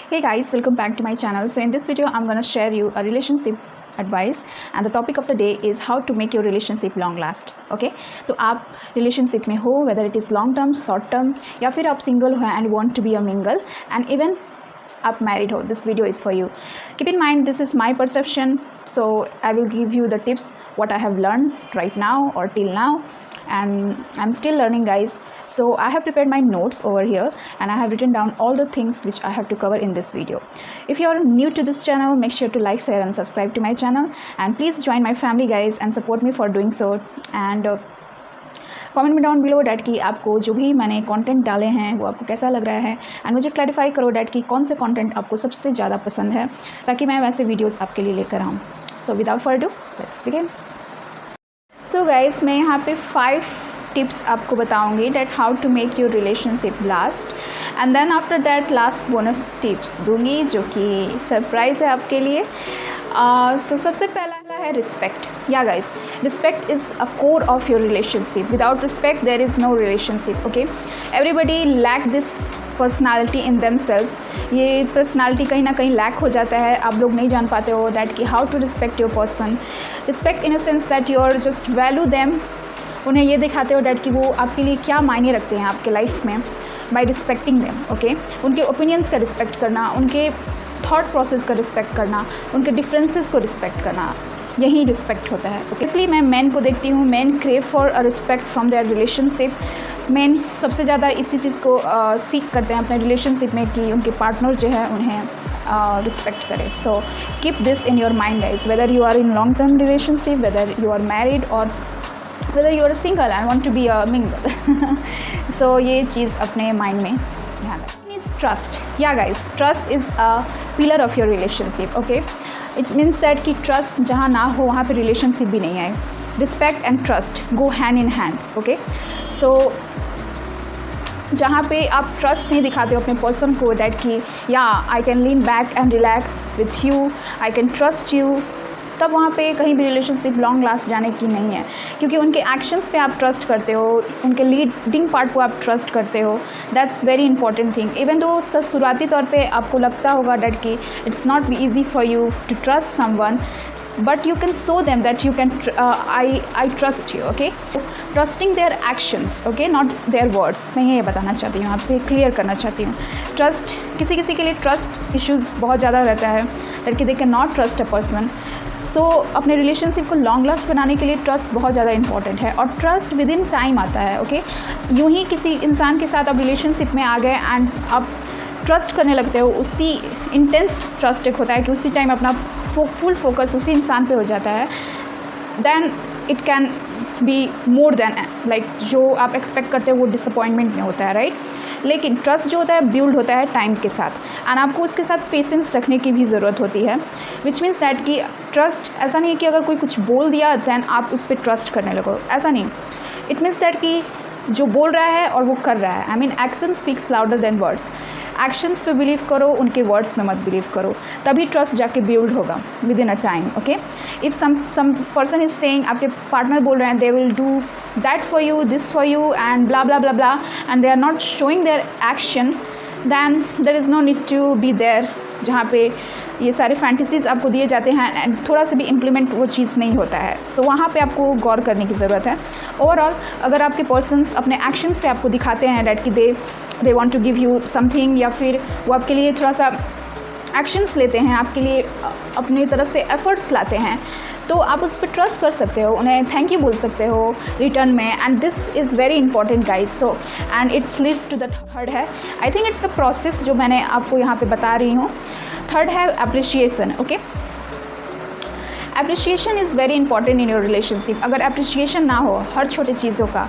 Hey guys, welcome back to my channel. So in this video I'm gonna share you a relationship advice and the topic of the day is how to make your relationship long last. Okay, तो आप relationship में हो, whether it is long term, short term या फिर आप single हो and want to be a mingle and even आप married हो, this video is for you. Keep in mind this is my perception, so I will give you the tips what I have learned right now or till now, and I'm still learning guys. So I have prepared my notes over here and I have written down all the things which I have to cover in this video. If you are new to this channel, make sure to like, share and subscribe to my channel, and please join my family guys and support me for doing so. And comment में down below that कि आपको जो भी मैंने content डाले हैं वो आपको कैसा लग रहा है, एंड मुझे क्लैरिफाई करो डैट कि कौन से कंटेंट आपको सबसे ज़्यादा पसंद है ताकि मैं वैसे वीडियोस आपके लिए लेकर आऊँ. So without further let's begin. So guys, मैं यहाँ पे 5 टिप्स आपको बताऊँगी that how to make your relationship last, and then after that last bonus tips दूँगी जो कि सरप्राइज़ है आपके लिए. सो सबसे पहला है रिस्पेक्ट. या guys, respect is a core of your relationship. Without respect there is no relationship. Okay, everybody lack this personality in themselves. ये पर्सनालिटी कहीं ना कहीं लैक हो जाता है. आप लोग नहीं जान पाते हो दैट कि how to respect your person. Respect in a sense that you are just value them. उन्हें ये दिखाते हो डैट कि वो आपके लिए क्या मायने रखते हैं आपके लाइफ में बाय रिस्पेक्टिंग देम. ओके, उनके ओपिनियंस का रिस्पेक्ट करना, उनके थॉट प्रोसेस का रिस्पेक्ट करना, उनके डिफरेंसेस को रिस्पेक्ट करना, यही रिस्पेक्ट होता है. ओके, इसलिए मैं मेन को देखती हूँ. Main crave for a respect from their relationship. Main सबसे ज़्यादा इसी चीज़ को सीख करते हैं अपने रिलेशनशिप में कि उनके पार्टनर जो है उन्हें रिस्पेक्ट करें. So keep this in your mind guys, whether you are in long term relationship, whether you are married और whether you are single and want to be a mingle. So ये चीज़ अपने mind में ध्यान रखें. Is trust. Yeah guys, trust is a pillar of your relationship. Okay, it means that कि trust जहाँ ना हो वहाँ पे relationship भी नहीं आए. Respect and trust go hand in hand. Okay, so जहाँ पे आप ट्रस्ट नहीं दिखाते हो अपने पर्सन को डैट कि या I can lean back and relax with you, I can trust you, तब वहाँ पे कहीं भी रिलेशनशिप लॉन्ग लास्ट जाने की नहीं है. क्योंकि उनके एक्शंस पे आप ट्रस्ट करते हो, उनके लीडिंग पार्ट को आप ट्रस्ट करते हो. That's very important thing. Even though शुरुआती तौर पे आपको लगता होगा डैट कि it's not be easy for you to trust someone, but you can show them that you can I trust you. Okay, trusting their actions, okay, not their words. मैं ये बताना चाहती हूँ, आपसे क्लियर करना चाहती हूँ. ट्रस्ट किसी किसी के लिए ट्रस्ट इश्यूज़ बहुत ज़्यादा रहता है लड़की they can not trust a person. So अपने रिलेशनशिप को लॉन्ग लास्ट बनाने के लिए ट्रस्ट बहुत ज़्यादा इंपॉर्टेंट है, और ट्रस्ट विद इन टाइम आता है. ओके, यूँ ही किसी इंसान के साथ आप रिलेशनशिप में आ गए एंड आप ट्रस्ट करने लगते हो, उसी इंटेंस ट्रस्ट एक होता है कि उसी टाइम अपना फुल फोकस उसी इंसान पे हो जाता है. Then it can be more than like जो आप एक्सपेक्ट करते हो वो डिसअपॉइंटमेंट में होता है, राइट. लेकिन ट्रस्ट जो होता है बिल्ड होता है टाइम के साथ, एंड आपको उसके साथ पेशेंस रखने की भी ज़रूरत होती है. विच मीन्स दैट कि ट्रस्ट ऐसा नहीं है कि अगर कोई कुछ बोल दिया दैन आप उस पर ट्रस्ट करने लगो, ऐसा नहीं. इट मीन्स दैट कि जो बोल रहा है और वो कर रहा है, I mean action speaks louder than words. Actions पे बिलीव करो, उनके वर्ड्स में मत बिलीव करो, तभी ट्रस्ट जाके बिल्ड होगा within a time. Okay, if some person is saying, आपके पार्टनर बोल रहे हैं they will do that for you, this for you and blah blah blah blah, and they are not showing their action, then there is no need to be there. जहाँ पे ये सारे fantasies आपको दिए जाते हैं एंड थोड़ा सा भी इम्प्लीमेंट वो चीज़ नहीं होता है. सो वहाँ पे आपको गौर करने की ज़रूरत है. ओवरऑल अगर आपके पर्सन्स अपने एक्शन से आपको दिखाते हैं डैट कि they want to give you something, या फिर वो आपके लिए थोड़ा सा एक्शंस लेते हैं, आपके लिए अपनी तरफ से एफर्ट्स लाते हैं, तो आप उस पर ट्रस्ट कर सकते हो, उन्हें थैंक यू बोल सकते हो रिटर्न में. And this is very important guys. So and it's leads to the third है, I think it's a process जो मैंने आपको यहाँ पे बता रही हूँ. थर्ड है appreciation. Okay, appreciation is very important in your relationship. अगर अप्रिशिएशन ना हो हर छोटे चीज़ों का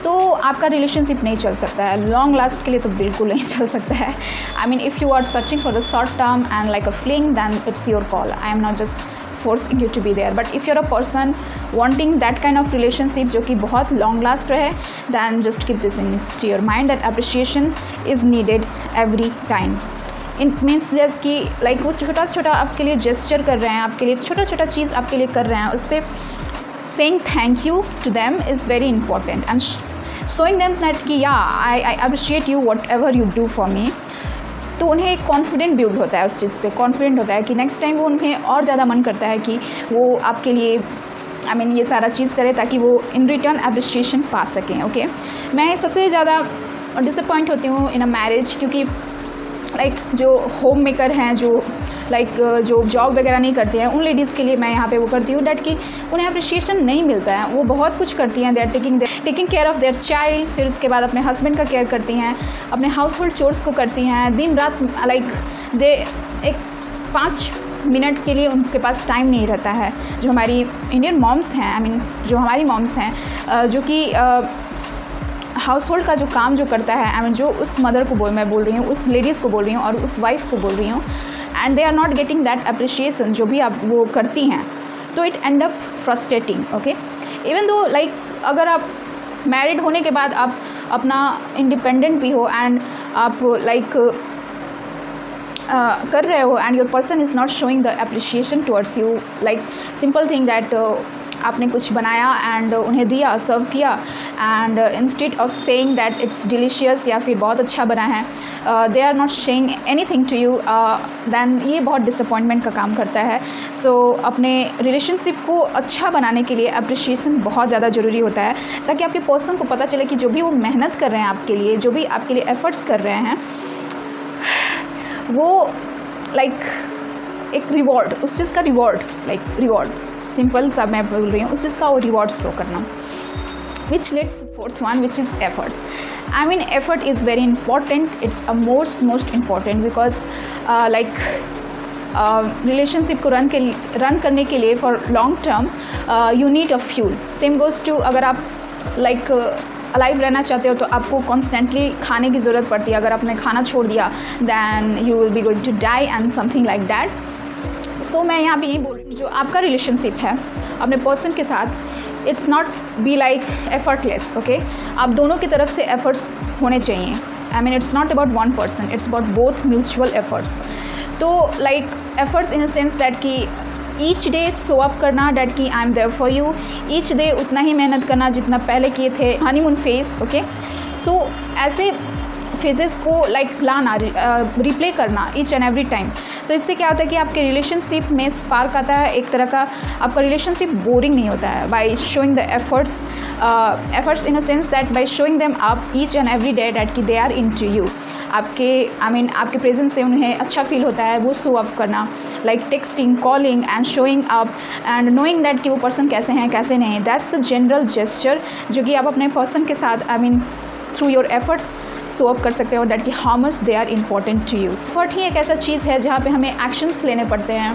तो आपका रिलेशनशिप नहीं चल सकता है. लॉन्ग लास्ट के लिए तो बिल्कुल नहीं चल सकता है. I mean if you are searching for the short term and like a fling, then it's your call. I am not just forcing you to be there, but if you're a person wanting that kind of relationship जो कि बहुत long last रहे, then just keep this into your mind that appreciation is needed every time. It means just कि like वो छोटा छोटा आपके लिए gesture कर रहे हैं, आपके लिए छोटा छोटा चीज़ आपके लिए कर रहे हैं, उस पर saying thank you to them is very important, and showing them that कि yeah I appreciate you whatever you do for me. तो उन्हें एक कॉन्फिडेंट बिल्ड होता है, उस चीज़ पे कॉन्फिडेंट होता है कि नेक्स्ट टाइम वो उन्हें और ज़्यादा मन करता है कि वो आपके लिए ये सारा चीज़ करे ताकि वो इन रिटर्न अप्रिशिएशन पा सकें। ओके, मैं सबसे ज़्यादा डिसअपॉइंट होती हूँ इन अ मैरिज, क्योंकि जो होम मेकर हैं, जो जॉब वगैरह नहीं करते हैं, उन लेडीज़ के लिए मैं यहाँ पे वो करती हूँ डैट कि उन्हें अप्रिशिएशन नहीं मिलता है। वो बहुत कुछ करती हैं, they are taking care of their child, फिर उसके बाद अपने हस्बैंड का केयर करती हैं, अपने हाउस होल्ड चोर्स को करती हैं, दिन रात दे एक 5 मिनट के लिए उनके पास टाइम नहीं रहता है। जो हमारी इंडियन मॉम्स हैं, जो हमारी मॉम्स हैं, जो कि हाउस होल्ड का जो काम जो करता है, जो उस मदर को मैं बोल रही हूँ, उस लेडीज़ को बोल रही हूँ और उस वाइफ को बोल रही हूँ, and they are not getting that appreciation जो भी आप वो करती हैं, तो it end up frustrating. Okay, even though अगर आप मैरिड होने के बाद आप अपना इंडिपेंडेंट भी हो एंड आप कर रहे हो and your person is not showing the appreciation towards you, simple thing that आपने कुछ बनाया एंड उन्हें दिया, सर्व किया, and instead of saying that it's delicious या फिर बहुत अच्छा बना है, they are not saying anything to you, then ये बहुत डिसअपॉइंटमेंट का काम करता है। सो अपने रिलेशनशिप को अच्छा बनाने के लिए अप्रिशिएशन बहुत ज़्यादा ज़रूरी होता है, ताकि आपके पर्सन को पता चले कि जो भी वो मेहनत कर रहे हैं आपके लिए, जो भी आपके लिए एफर्ट्स कर रहे हैं, वो एक रिवॉर्ड, उस चीज़ का रिवॉर्ड सिंपल सा मैं बोल रही हूँ, उस चीज़ का वो रिवॉर्ड शो करना। Which let's fourth one, which is effort. Effort is very important, it's a most important, because relationship को रन करने के लिए for long term you need a fuel. Same goes to, अगर आप अलाइव रहना चाहते हो तो आपको कॉन्स्टेंटली खाने की ज़रूरत पड़ती है। अगर आपने खाना छोड़ दिया then you will be going to die and something like that. So मैं यहाँ पे यही बोल रही हूँ, जो आपका रिलेशनशिप है अपने पर्सन के साथ, it's not be effortless. Okay, आप दोनों की तरफ से एफर्ट्स होने चाहिए। It's not about one person, it's about both mutual efforts. तो efforts in a sense that कि ईच डे शो अप करना, डैट कि I am there for you, each day उतना ही मेहनत करना जितना पहले किए थे, हनीमून फेज। ओके, सो ऐसे फेजेस को लाना, रिप्ले करना ईच एंड एवरी टाइम। तो इससे क्या होता है कि आपके रिलेशनशिप में स्पार्क आता है, एक तरह का आपका रिलेशनशिप बोरिंग नहीं होता है। By showing the efforts in a sense that by showing them up each and every day that कि they are in to you, आपके आपके प्रेजेंस से उन्हें अच्छा फील होता है, वो शो अप करना, texting, calling and showing up and knowing that कि वो पर्सन कैसे हैं कैसे नहीं। दैट्स द जनरल जेस्चर जो कि आप अपने पर्सन के साथ through your efforts show up कर सकते हो, दैट कि how much they are important to you. Effort ही एक ऐसा चीज़ है जहाँ पे हमें एक्शंस लेने पड़ते हैं,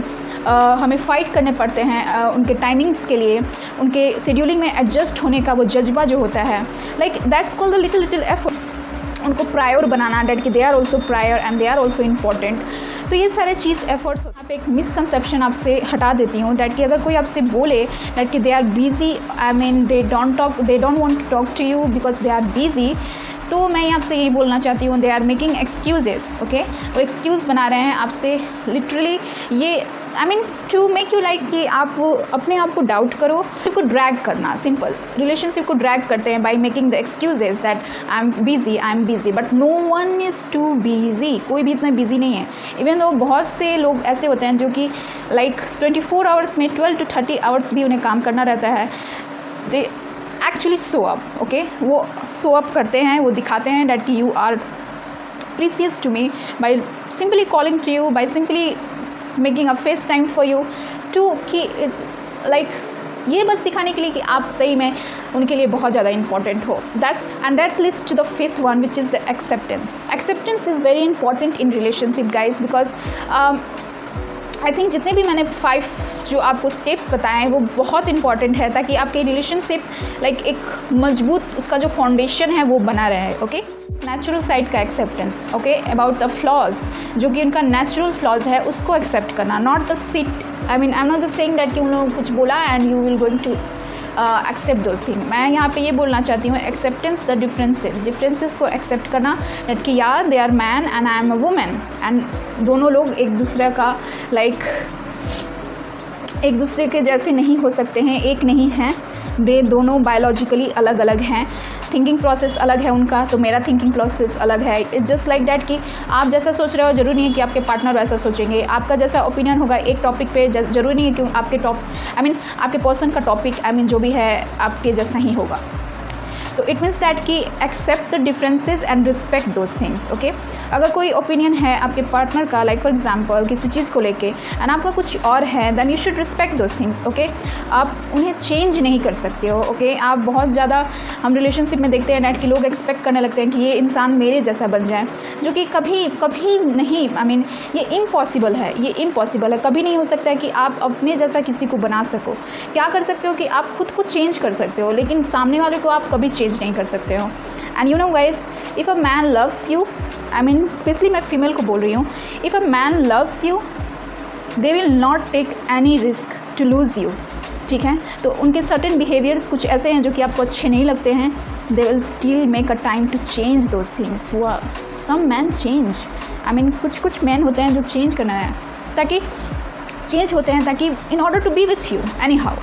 हमें फ़ाइट करने पड़ते हैं उनके टाइमिंग्स के लिए, उनके शेड्यूलिंग में एडजस्ट होने का वो जज्बा जो होता है, that's called the little effort. उनको प्रायर बनाना, दैट कि they are also prior and they are also important. तो ये सारे चीज़ एफर्ट्स। आप एक मिसकंसेप्शन आपसे हटा देती हूँ, डैट कि अगर कोई आपसे बोले डैट कि they are busy, they don't want to talk to you because they are busy, तो मैं आपसे यही बोलना चाहती हूँ, they are making excuses. Okay, वो एक्सक्यूज़ बना रहे हैं आपसे, लिटरली ये टू मेक यू कि आप अपने आप को डाउट करो, उसको ड्रैग करना, सिंपल रिलेशनशिप को ड्रैग करते हैं by making the excuses that I am busy, but no one is too busy. कोई भी इतना बिजी नहीं है। इवन दो बहुत से लोग ऐसे होते हैं जो कि 24 आवर्स में 12 to 30 आवर्स भी उन्हें काम करना रहता है। They actually show up. Okay, वो शो अप करते हैं, वो दिखाते हैं डैट कि you are precious to me by simply calling to you, by simply making a face time for you, to कि ये बस दिखाने के लिए कि आप सही में उनके लिए बहुत ज़्यादा इंपॉर्टेंट हो। That's list to the fifth one, which is the acceptance. Acceptance is very important in relationship guys, because I think जितने भी मैंने 5 जो आपको स्टेप्स बताए हैं वो बहुत इंपॉर्टेंट है, ताकि आपके रिलेशनशिप एक मजबूत उसका जो फाउंडेशन है वो बना रहे। ओके, नेचुरल साइड का acceptance. Okay, about the flaws, जो कि उनका नेचुरल फ्लॉज है उसको एक्सेप्ट करना, not the sit. I am not just saying that कि उन लोगों को कुछ बोला and you will going to accept those thing. मैं यहाँ पे ये बोलना चाहती हूँ, एक्सेप्टेंस द डिफरेंसेस को एक्सेप्ट करना, दैट कि यार they are man and I am a women, and दोनों लोग एक दूसरे का एक दूसरे के जैसे नहीं हो सकते हैं, एक नहीं हैं, दे दोनों बायोलॉजिकली अलग अलग हैं। थिंकिंग प्रोसेस अलग है उनका, तो मेरा थिंकिंग प्रोसेस अलग है। इट्स जस्ट लाइक दैट कि आप जैसा सोच रहे हो ज़रूरी नहीं है कि आपके पार्टनर वैसा सोचेंगे। आपका जैसा ओपिनियन होगा एक टॉपिक पे ज़रूरी नहीं है कि आपके आपके पर्सन का टॉपिक जो भी है आपके जैसा ही होगा। तो इट मीन्स दैट कि accept the differences and respect those things. Okay, अगर कोई ओपिनियन है आपके पार्टनर का, लाइक फॉर एग्जांपल किसी चीज़ को लेके, एंड आपका कुछ और है, then you should respect those things. Okay, आप उन्हें चेंज नहीं कर सकते हो। ओके, आप बहुत ज़्यादा हम रिलेशनशिप में देखते हैं दैट कि लोग एक्सपेक्ट करने लगते हैं कि ये इंसान मेरे जैसा बन जाए, जो कि कभी कभी नहीं, ये इम्पॉसिबल है, ये इम्पॉसिबल है। कभी नहीं हो सकता है कि आप अपने जैसा किसी को बना सको। क्या कर सकते हो कि आप खुद को चेंज कर सकते हो, लेकिन सामने वाले को आप कभी चेंज नहीं कर सकते हो। And you know guys, if a man loves you, specially मैं फीमेल को बोल रही हूँ, if a man loves you they will not take any risk to lose you. ठीक है, तो उनके सर्टेन बिहेवियर्स कुछ ऐसे हैं जो कि आपको अच्छे नहीं लगते हैं, they will still make a time to change those things. Some man change, कुछ मैन होते हैं जो चेंज करना है, ताकि चेंज होते हैं ताकि in order to be with you anyhow.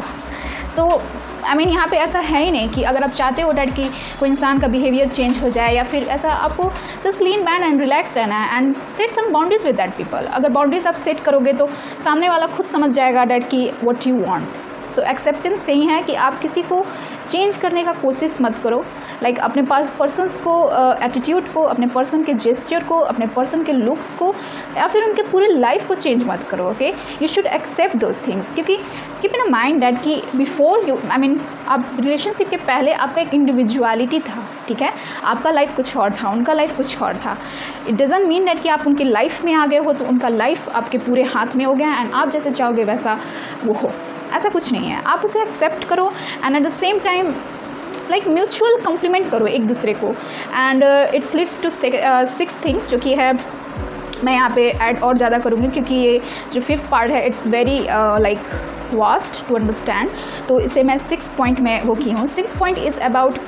So यहाँ पे ऐसा है ही नहीं कि अगर आप चाहते हो डैट कि कोई इंसान का बिहेवियर चेंज हो जाए या फिर ऐसा, आपको just lean back and relax रहना है and set some boundaries with that people. अगर बाउंड्रीज आप सेट करोगे तो सामने वाला खुद समझ जाएगा डैट कि what you want. So acceptance यही है कि आप किसी को चेंज करने का कोशिश मत करो, लाइक अपने पर्सन्स को, एटीट्यूड को, अपने पर्सन के जेस्चर को, अपने पर्सन के लुक्स को, या फिर उनके पूरे लाइफ को चेंज मत करो। Okay, you should accept those things, क्योंकि keep in a mind that कि बिफोर यू आप रिलेशनशिप के पहले आपका एक इंडिविजुअलिटी था। ठीक है, आपका लाइफ कुछ और था, उनका लाइफ कुछ और था। इट डजंट मीन दैट कि आप उनकी लाइफ में आ गए हो तो उनका लाइफ आपके पूरे हाथ में हो गया एंड आप जैसे चाहोगे वैसा वो हो, ऐसा कुछ नहीं है। आप उसे एक्सेप्ट करो and at the same time like mutual compliment करो एक दूसरे को। And it's leads to six thing, जो कि है, मैं यहाँ पे ऐड और ज़्यादा करूँगी क्योंकि ये जो फिफ्थ पार्ट है it's very like vast to understand, तो इसे मैं 6 पॉइंट में वो की हूँ। 6 पॉइंट इज़ अबाउट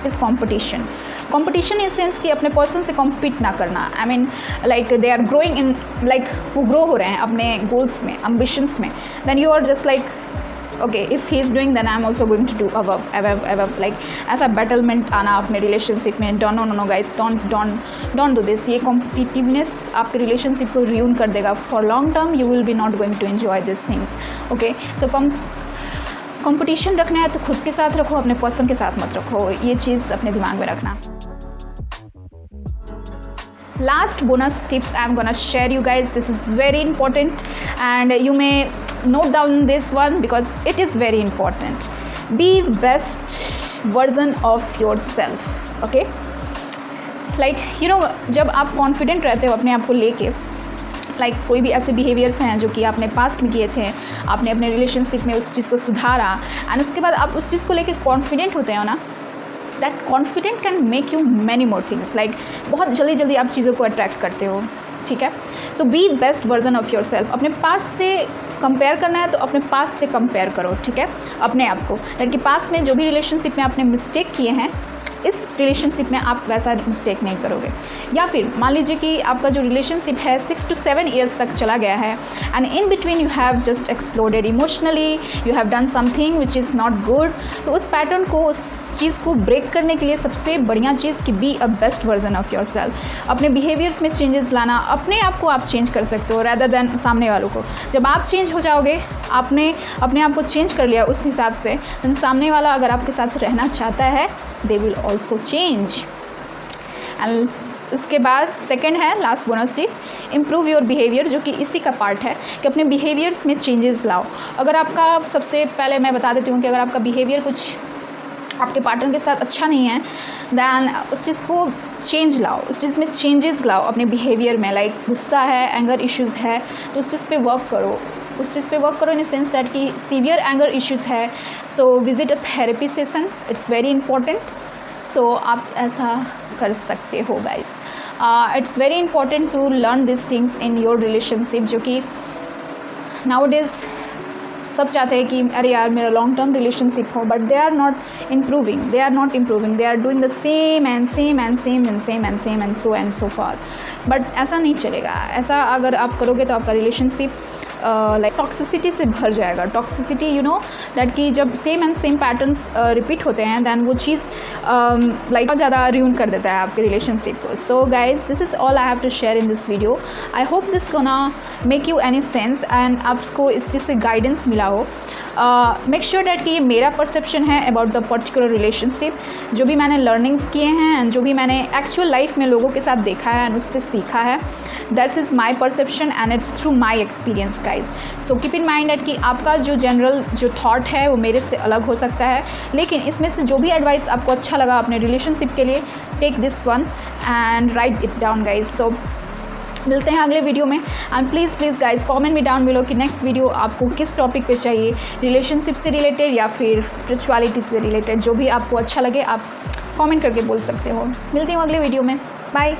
इस कॉम्पिटिशन। कॉम्पिटिशन इन सेंस कि अपने पर्सन से कॉम्पीट ना करना। Like they are growing in, like वो ग्रो हो रहे हैं अपने गोल्स में, एम्बिशंस में, then you are just like okay, if he is doing then I am also going to do above, like ऐसा बैटलमेंट आना अपने रिलेशनशिप में। No guys, don't do this. ये कॉम्पिटिटिवनेस आपके रिलेशनशिप को रियून कर देगा। For long term you will be not going to enjoy this things. Okay, so competition रखना है तो खुद के साथ रखो, अपने पर्सन के साथ मत रखो। ये चीज़ अपने दिमाग में रखना। Last bonus tips I'm gonna share you guys. This is very important and you may note down this one because it is very important. Be best version of yourself. Okay, like you know, जब आप confident रहते हो अपने आप को लेके, like कोई भी ऐसे बिहेवियर्स हैं जो कि आपने पास्ट में किए थे, आपने अपने रिलेशनशिप में उस चीज़ को सुधारा एंड उसके बाद आप उस चीज़ को लेके कॉन्फिडेंट होते हो ना, that confident can make you many more things. Like बहुत जल्दी आप चीज़ों को अट्रैक्ट करते हो। ठीक है, तो B best version of your self. अपने पास से कंपेयर करना है तो अपने पास से कंपेयर करो। ठीक है, अपने आप को, यानी पास में जो भी रिलेशनशिप में आपने मिस्टेक किए हैं इस रिलेशनशिप में आप वैसा मिस्टेक नहीं करोगे। या फिर मान लीजिए कि आपका जो रिलेशनशिप है 6 to 7 ईयर्स तक चला गया है and in between you have just exploded emotionally, you have done something which is not good. तो उस पैटर्न को, उस चीज़ को ब्रेक करने के लिए सबसे बढ़िया चीज़ कि be a best version of your self. अपने बिहेवियर्स में चेंजेस लाना, अपने आप को आप चेंज कर सकते हो रैदर दैन सामने वालों को। जब आप चेंज हो जाओगे, आपने अपने आप को चेंज कर लिया उस हिसाब से, दैन सामने वाला अगर आपके साथ रहना चाहता है they will also change. And इसके बाद सेकेंड है last bonus tip, improve your behaviour, जो कि इसी का पार्ट है कि अपने बिहेवियर्स में चेंजेस लाओ। अगर आपका, सबसे पहले मैं बता देती हूँ कि अगर आपका बिहेवियर कुछ आपके पार्टनर के साथ अच्छा नहीं है दैन उस चीज़ को चेंज लाओ, उस चीज़ में चेंजेस लाओ अपने बिहेवियर में। लाइक गुस्सा है, एंगर इश्यूज़ है तो उस चीज़ पे वर्क करो, उस चीज़ पे वर्क करो इन द सेंस दैट कि सीवियर एंगर इश्यूज़ है so visit a therapy session, it's very important. So आप ऐसा कर सकते हो guys. It's very important to learn this things in your relationship, जो कि नाउ डेज सब चाहते हैं कि अरे यार मेरा लॉन्ग टर्म रिलेशनशिप हो, but they are not improving, they are doing the same and same and same and same and same and so far. But ऐसा नहीं चलेगा। ऐसा अगर आप करोगे तो आपका रिलेशनशिप लाइक टॉक्सिसिटी से भर जाएगा। टॉक्सिसिटी यू नो दैट कि जब same and same patterns repeat होते हैं दैन वो चीज़ लाइक बहुत ज़्यादा रूइन कर देता है आपके रिलेशनशिप को। So guys, this is all I have to share in this video. I hope this gonna make you any sense and आपको इस चीज़ से गाइडेंस मिला हो। मेक श्योर डैट कि ये मेरा परसेप्शन है अबाउट द पर्टिकुलर रिलेशनशिप, जो भी मैंने लर्निंग्स किए हैं एंड जो भी मैंने एक्चुअल लाइफ में लोगों के साथ देखा है एंड उससे सीखा है, that's is my perception and it's through my experience guys. So keep in mind that कि आपका जो जनरल जो थॉट है वो मेरे से अलग हो सकता है, लेकिन इसमें से जो भी एडवाइस आपको अच्छा लगा अपने रिलेशनशिप के लिए, take this one and write it down guys. सो मिलते हैं अगले वीडियो में and please guys comment me down below कि नेक्स्ट वीडियो आपको किस टॉपिक पे चाहिए, रिलेशनशिप से रिलेटेड या फिर स्पिरिचुअलिटी से रिलेटेड। जो भी आपको अच्छा लगे आप कमेंट करके बोल सकते हो। मिलती हूँ अगले वीडियो में। बाय।